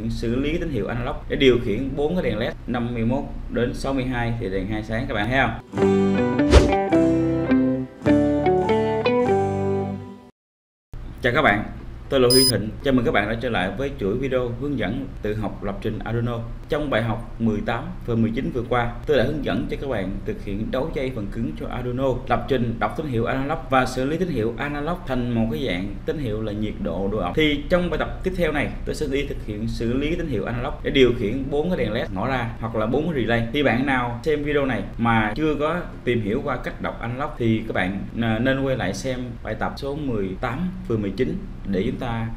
xử lý tín hiệu analog để điều khiển 4 cái đèn led 51 đến 62 thì đèn 2 sáng các bạn thấy không? Chào các bạn, tôi là Huy Thịnh. Chào mừng các bạn đã trở lại với chuỗi video hướng dẫn tự học lập trình Arduino. Trong bài học 18 và 19 vừa qua, tôi đã hướng dẫn cho các bạn thực hiện đấu dây phần cứng cho Arduino, lập trình đọc tín hiệu analog và xử lý tín hiệu analog thành một cái dạng tín hiệu là nhiệt độ độ ẩm. Thì trong bài tập tiếp theo này, tôi sẽ đi thực hiện xử lý tín hiệu analog để điều khiển 4 cái đèn led ngõ ra hoặc là 4 cái relay. Thì bạn nào xem video này mà chưa có tìm hiểu qua cách đọc analog thì các bạn nên quay lại xem bài tập số 18 và 19 để chúng ta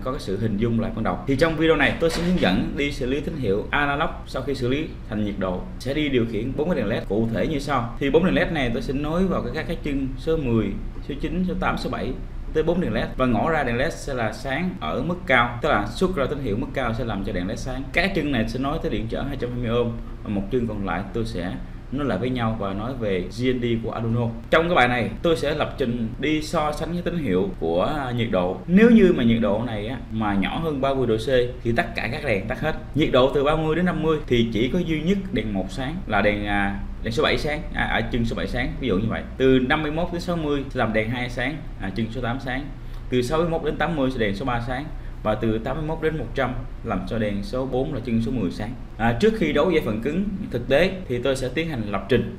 có cái sự hình dung lại ban đầu. Thì trong video này tôi sẽ hướng dẫn đi xử lý tín hiệu analog sau khi xử lý thành nhiệt độ, sẽ đi điều khiển 4 cái đèn led cụ thể như sau. Thì 4 đèn led này tôi sẽ nối vào các cái chân số 10, số 9, số 8, số 7 tới 4 đèn led, và ngõ ra đèn led sẽ là sáng ở mức cao, tức là xuất ra tín hiệu mức cao sẽ làm cho đèn led sáng. Các chân này sẽ nối tới điện trở 220 ohm và một chân còn lại tôi sẽ nó lại với nhau và nói về GND của Arduino. Trong cái bài này tôi sẽ lập trình đi so sánh với tín hiệu của nhiệt độ. Nếu như mà nhiệt độ này mà nhỏ hơn 30 độ C thì tất cả các đèn tắt hết. Nhiệt độ từ 30 đến 50 thì chỉ có duy nhất đèn 1 sáng là đèn số 7 sáng, ở chân số 7 sáng, ví dụ như vậy. Từ 51 đến 60 sẽ làm đèn 2 sáng, chân số 8 sáng. Từ 61 đến 80 sẽ đèn số 3 sáng, và từ 81 đến 100 làm cho đèn số 4 là chân số 10 sáng. Trước khi đấu dây phần cứng thực tế thì tôi sẽ tiến hành lập trình.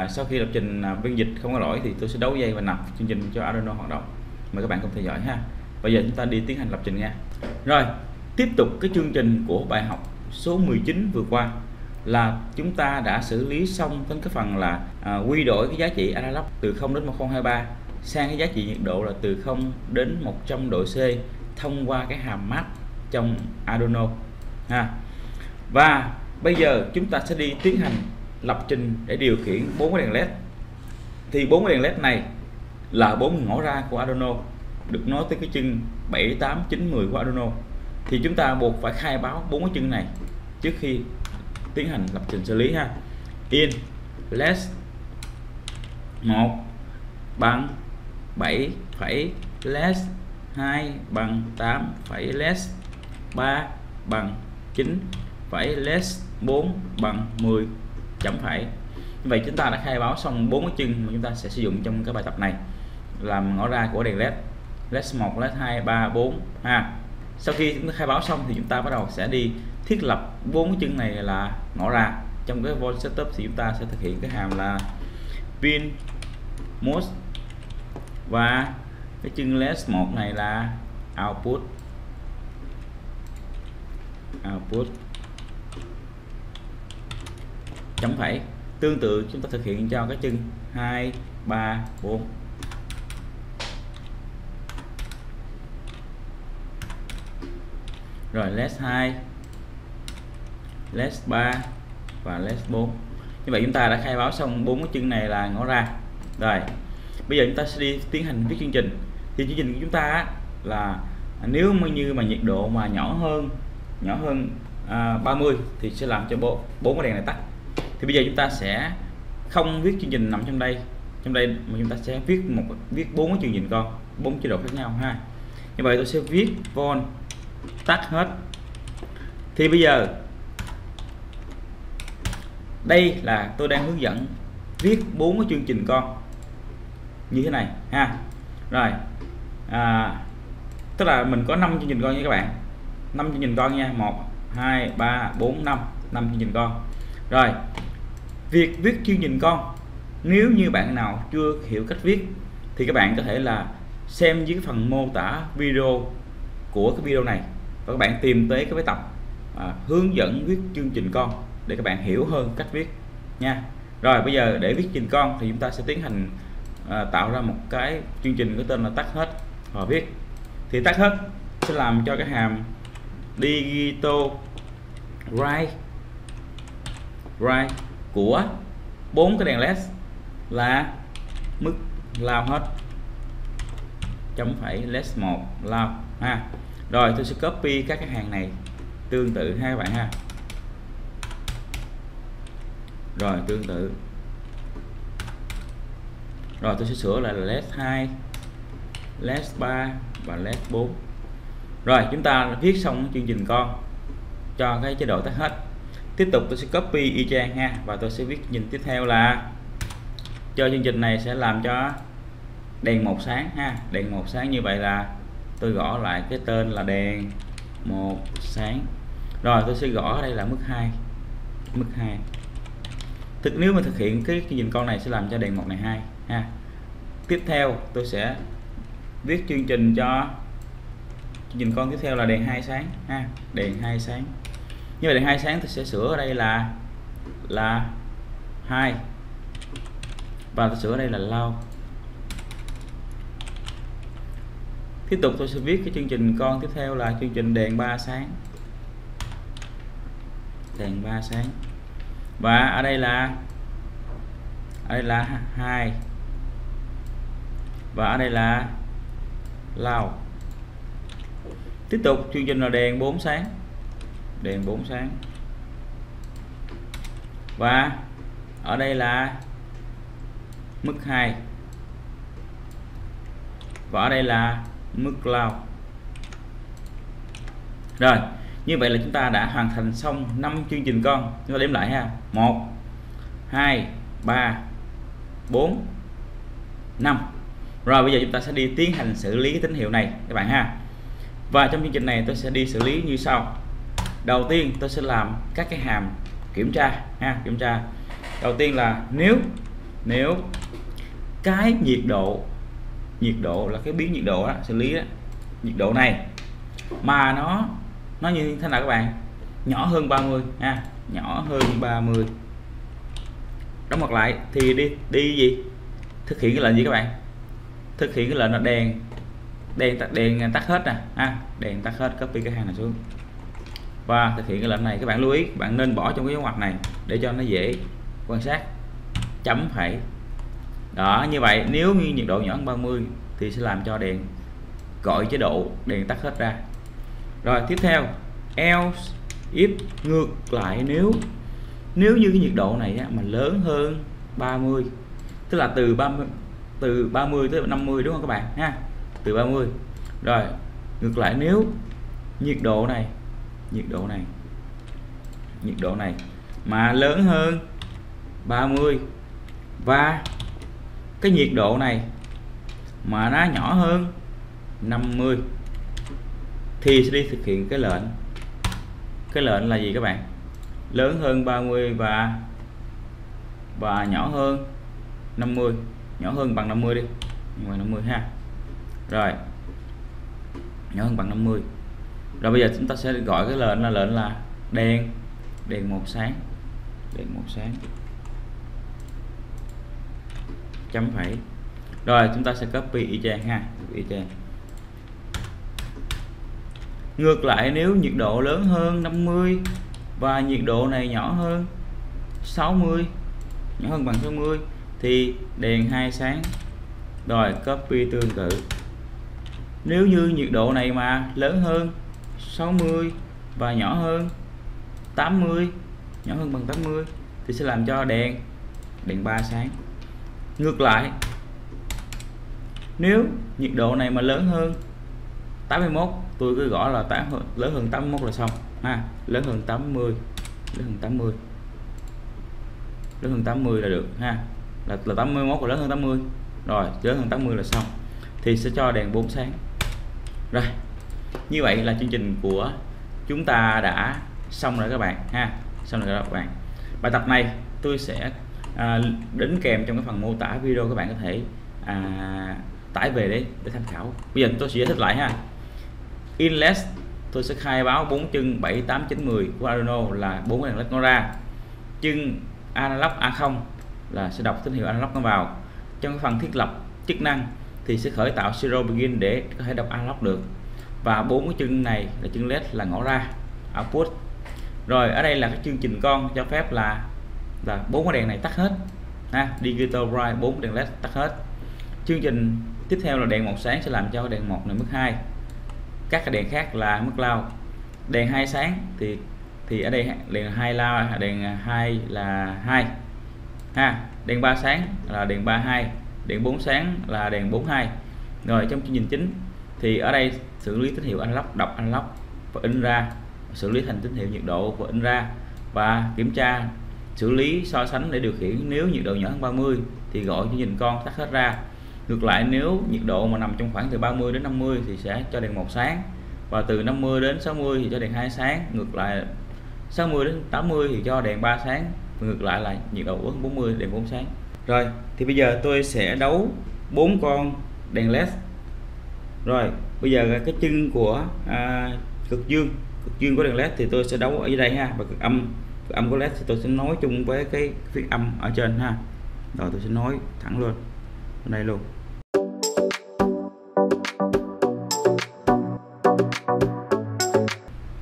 Sau khi lập trình viên dịch không có lỗi thì tôi sẽ đấu dây và nạp chương trình cho Arduino hoạt động. Mời các bạn cùng theo dõi ha. Bây giờ chúng ta đi tiến hành lập trình nha. Rồi, tiếp tục cái chương trình của bài học số 19 vừa qua là chúng ta đã xử lý xong đến cái phần là quy đổi cái giá trị analog từ 0 đến 1023 sang cái giá trị nhiệt độ là từ 0 đến 100 độ C thông qua cái hàm map trong Arduino ha. Và bây giờ chúng ta sẽ đi tiến hành lập trình để điều khiển 4 cái đèn led. Thì 4 cái đèn led này là 4 ngõ ra của Arduino, được nối tới cái chân 7, 8, 9, 10 của Arduino. Thì chúng ta buộc phải khai báo 4 cái chân này trước khi tiến hành lập trình xử lý ha. In led 1 bằng 7 phẩy led 2 bằng 8 phẩy led 3 bằng 9 phẩy led 4 bằng 10 chấm phẩy. Như vậy chúng ta đã khai báo xong 4 cái chân mà chúng ta sẽ sử dụng trong cái bài tập này làm ngõ ra của đèn led. Led 1, led 2, 3, 4 ha. Sau khi chúng ta khai báo xong thì chúng ta bắt đầu sẽ đi thiết lập 4 cái chân này là ngõ ra. Trong cái volt setup thì chúng ta sẽ thực hiện cái hàm là pin mode, và cái chân led 1 này là output chấm phẩy. Tương tự chúng ta thực hiện cho cái chân 2, 3, 4. Rồi led 2, led 3 và led 4. Như vậy chúng ta đã khai báo xong 4 cái chân này là ngõ ra. Rồi bây giờ chúng ta sẽ đi tiến hành viết chương trình. Thì chương trình của chúng ta là nếu như mà nhiệt độ mà nhỏ hơn 30 thì sẽ làm cho 4 cái đèn này tắt. Thì bây giờ chúng ta sẽ không viết chương trình nằm trong đây mà chúng ta sẽ viết 4 cái chương trình con, 4 chế độ khác nhau ha. Như vậy tôi sẽ viết von tắt hết. Thì bây giờ đây là tôi đang hướng dẫn viết 4 cái chương trình con như thế này ha. Rồi tức là mình có 5 chương trình con nha các bạn, 5 chương trình con nha, 1, 2, 3, 4, 5 chương trình con. Rồi việc viết chương trình con, nếu như bạn nào chưa hiểu cách viết thì các bạn có thể là xem dưới phần mô tả video của cái video này và các bạn tìm tới cái bài tập hướng dẫn viết chương trình con để các bạn hiểu hơn cách viết nha. Rồi bây giờ để viết chương trình con thì chúng ta sẽ tiến hành tạo ra một cái chương trình có tên là tắt hết và viết. Thì tắt hết sẽ làm cho cái hàm digital write của 4 cái đèn led là mức lao hết chấm phẩy led 1 lao ha. Rồi tôi sẽ copy các cái hàng này tương tự ha các bạn ha. Rồi tương tự. Rồi tôi sẽ sửa lại là led 2, led 3 và led 4. Rồi chúng ta viết xong chương trình con cho cái chế độ tắt hết. Tiếp tục tôi sẽ copy y chang ha, và tôi sẽ viết chương trình tiếp theo là cho chương trình này sẽ làm cho đèn một sáng ha, đèn một sáng. Như vậy là tôi gõ lại cái tên là đèn một sáng. Rồi tôi sẽ gõ ở đây là mức 2, mức 2. Nếu mà thực hiện cái chương trình con này sẽ làm cho đèn một này 2 ha. Tiếp theo tôi sẽ viết chương trình cho chương trình con tiếp theo là đèn 2 sáng ha, đèn 2 sáng. Như vậy đèn 2 sáng tôi sẽ sửa ở đây là 2, và tôi sửa ở đây là low. Tiếp tục tôi sẽ viết cái chương trình con tiếp theo là chương trình đèn 3 sáng, đèn 3 sáng, và ở đây là 2, và ở đây là low. Tiếp tục chương trình là đèn 4 sáng, đèn 4 sáng, và ở đây là mức 2, và ở đây là mức low. Rồi như vậy là chúng ta đã hoàn thành xong 5 chương trình con. Chúng ta đếm lại ha: 1 2 3 4 5. Rồi bây giờ chúng ta sẽ đi tiến hành xử lý cái tín hiệu này các bạn ha. Và trong chương trình này tôi sẽ đi xử lý như sau. Đầu tiên tôi sẽ làm các cái hàm kiểm tra ha, kiểm tra. Đầu tiên là nếu cái nhiệt độ là cái biến nhiệt độ đó, xử lý đó, nhiệt độ này mà nó như thế nào các bạn, nhỏ hơn 30 ha, nhỏ hơn 30, đóng ngoặc lại thì đi gì, thực hiện cái lệnh gì các bạn, thực hiện cái lệnh là đèn tắt hết nè ha, đèn tắt hết. Copy cái hàng này xuống và thực hiện cái lệnh này. Các bạn lưu ý, bạn nên bỏ trong cái dấu ngoặc này để cho nó dễ quan sát. Chấm phẩy đó. Như vậy nếu như nhiệt độ nhỏ hơn 30 thì sẽ làm cho đèn gọi chế độ đèn tắt hết ra. Rồi tiếp theo else if, ngược lại nếu như cái nhiệt độ này á, mà lớn hơn 30, tức là từ 30 tới 50 đúng không các bạn ha, từ 30. Rồi ngược lại nếu nhiệt độ này mà lớn hơn 30 và cái nhiệt độ này mà nó nhỏ hơn 50 thì sẽ đi thực hiện cái lệnh là gì các bạn, lớn hơn 30 và nhỏ hơn 50, nhỏ hơn bằng 50 đi, bằng 50 ha. Rồi nhỏ hơn bằng 50. Rồi bây giờ chúng ta sẽ gọi cái lệnh là đèn một sáng, đèn một sáng, chấm phẩy. Rồi chúng ta sẽ copy y chang ha, y chang. Ngược lại nếu nhiệt độ lớn hơn 50 và nhiệt độ này nhỏ hơn 60, nhỏ hơn bằng 60 thì đèn 2 sáng. Rồi copy tương tự. Nếu như nhiệt độ này mà lớn hơn 60 và nhỏ hơn 80, nhỏ hơn bằng 80 thì sẽ làm cho đèn 3 sáng. Ngược lại nếu nhiệt độ này mà lớn hơn 81, tôi cứ gõ là lớn hơn 81 là xong ha, lớn hơn 80, lớn hơn 80, lớn hơn 80 là được ha, là 81 và lớn hơn 80. Rồi lớn hơn 80 là xong thì sẽ cho đèn 4 sáng. Rồi như vậy là chương trình của chúng ta đã xong rồi các bạn ha, xong rồi các bạn. Bài tập này tôi sẽ đính kèm trong cái phần mô tả video, các bạn có thể tải về để tham khảo. Bây giờ tôi sẽ giải thích lại ha. Inlet tôi sẽ khai báo 4 chân 7, 8, 9, 10 của Arduino là 4 đèn led nó ra. Chân analog A0 là sẽ đọc tín hiệu analog nó vào. Trong cái phần thiết lập chức năng thì sẽ khởi tạo zero begin để có thể đọc analog được. Và 4 cái chân này là chân led là ngõ ra output. Rồi ở đây là cái chương trình con cho phép là 4 cái đèn này tắt hết ha, digital bright 4 đèn led tắt hết. Chương trình tiếp theo là đèn một sáng sẽ làm cho đèn một này mức 2, các cái đèn khác là mức low. Đèn 2 sáng thì ở đây đèn 2 low, đèn 2 là 2 ha, đèn 3 sáng là đèn 32, đèn 4 sáng là đèn 42. Rồi trong chương trình chính thì ở đây xử lý tín hiệu analog, đọc analog và in ra xử lý thành tín hiệu nhiệt độ của in ra, và kiểm tra xử lý so sánh để điều khiển. Nếu nhiệt độ nhỏ hơn 30 thì gọi cho nhìn con tắt hết ra. Ngược lại, nếu nhiệt độ mà nằm trong khoảng từ 30 đến 50 thì sẽ cho đèn 1 sáng, và từ 50 đến 60 thì cho đèn 2 sáng. Ngược lại 60 đến 80 thì cho đèn 3 sáng. Ngược lại là nhiệt độ 40 đèn 4 sáng. Rồi thì bây giờ tôi sẽ đấu 4 con đèn led. Rồi bây giờ cái chân của cực dương của đèn led thì tôi sẽ đấu ở dưới đây ha, và cực âm của led thì tôi sẽ nối chung với cái phiên âm ở trên ha. Rồi tôi sẽ nối thẳng luôn ở đây luôn.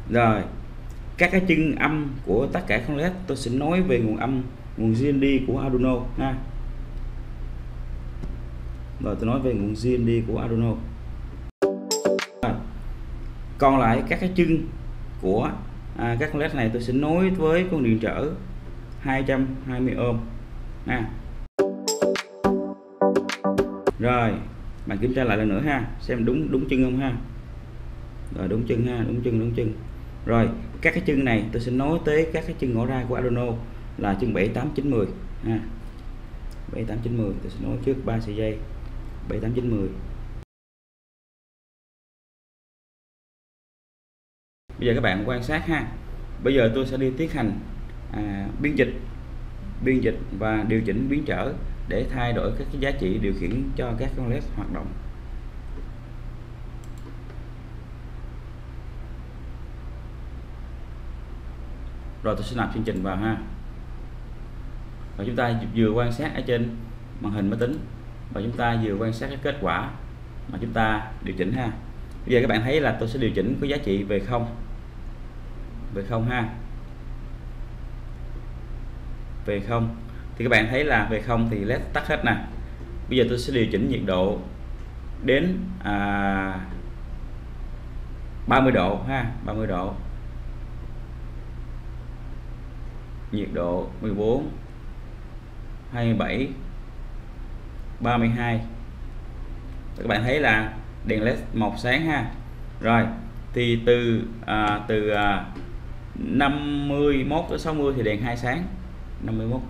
Rồi các cái chân âm của tất cả con led tôi sẽ nối về nguồn âm, nguồn GND của Arduino ha. Rồi tôi nói về nguồn GND của Arduino. Còn lại các cái chân của các con led này tôi sẽ nối với con điện trở 220 ohm ha. Rồi bạn kiểm tra lại lần nữa ha, xem đúng chân không ha. Rồi đúng chân ha, đúng chân. Rồi các cái chân này tôi sẽ nối tới các cái chân ngõ ra của Arduino là chân 7, 8, 9, 10 ha. 7, 8, 9, 10 tôi sẽ nối trước 3 sợi dây 7, 8, 9, 10. Bây giờ các bạn quan sát ha. Bây giờ tôi sẽ đi tiến hành biên dịch và điều chỉnh biến trở để thay đổi các cái giá trị điều khiển cho các con led hoạt động. Rồi tôi sẽ nạp chương trình vào ha. Và chúng ta vừa quan sát ở trên màn hình máy tính, và chúng ta vừa quan sát cái kết quả mà chúng ta điều chỉnh ha. Bây giờ các bạn thấy là tôi sẽ điều chỉnh cái giá trị về không ha. Về không thì các bạn thấy là về không thì led tắt hết nè. Bây giờ tôi sẽ điều chỉnh nhiệt độ đến 30 độ ha, 30 độ. Nhiệt độ 14, 27, 32. Các bạn thấy là đèn led màu sáng ha. Rồi thì từ 51 tới 60 thì đèn 2 sáng. 51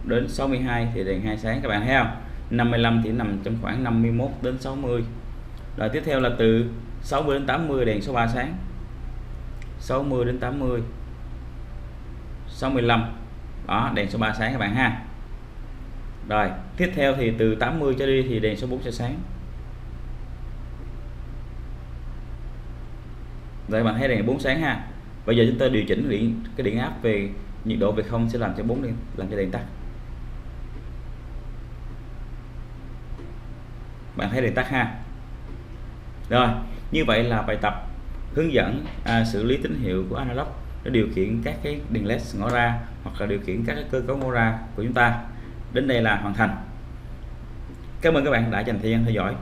đến 62 thì đèn 2 sáng, các bạn thấy không? 55 thì nằm trong khoảng 51 đến 60. Rồi tiếp theo là từ 60 đến 80 đèn số 3 sáng. 60 đến 80, 65 đó, đèn số 3 sáng các bạn ha. Rồi tiếp theo thì từ 80 trở đi thì đèn số 4 sẽ sáng. Đây bạn thấy đèn 4 sáng ha. Bây giờ chúng ta điều chỉnh cái điện áp về nhiệt độ về không sẽ làm cho đèn tắt. Bạn thấy đèn tắt ha. Rồi như vậy là bài tập hướng dẫn xử lý tín hiệu của analog để điều khiển các cái đèn led ngõ ra hoặc là điều khiển các cái cơ cấu ngõ ra của chúng ta. Đến đây là hoàn thành. Cảm ơn các bạn đã dành thời gian theo dõi.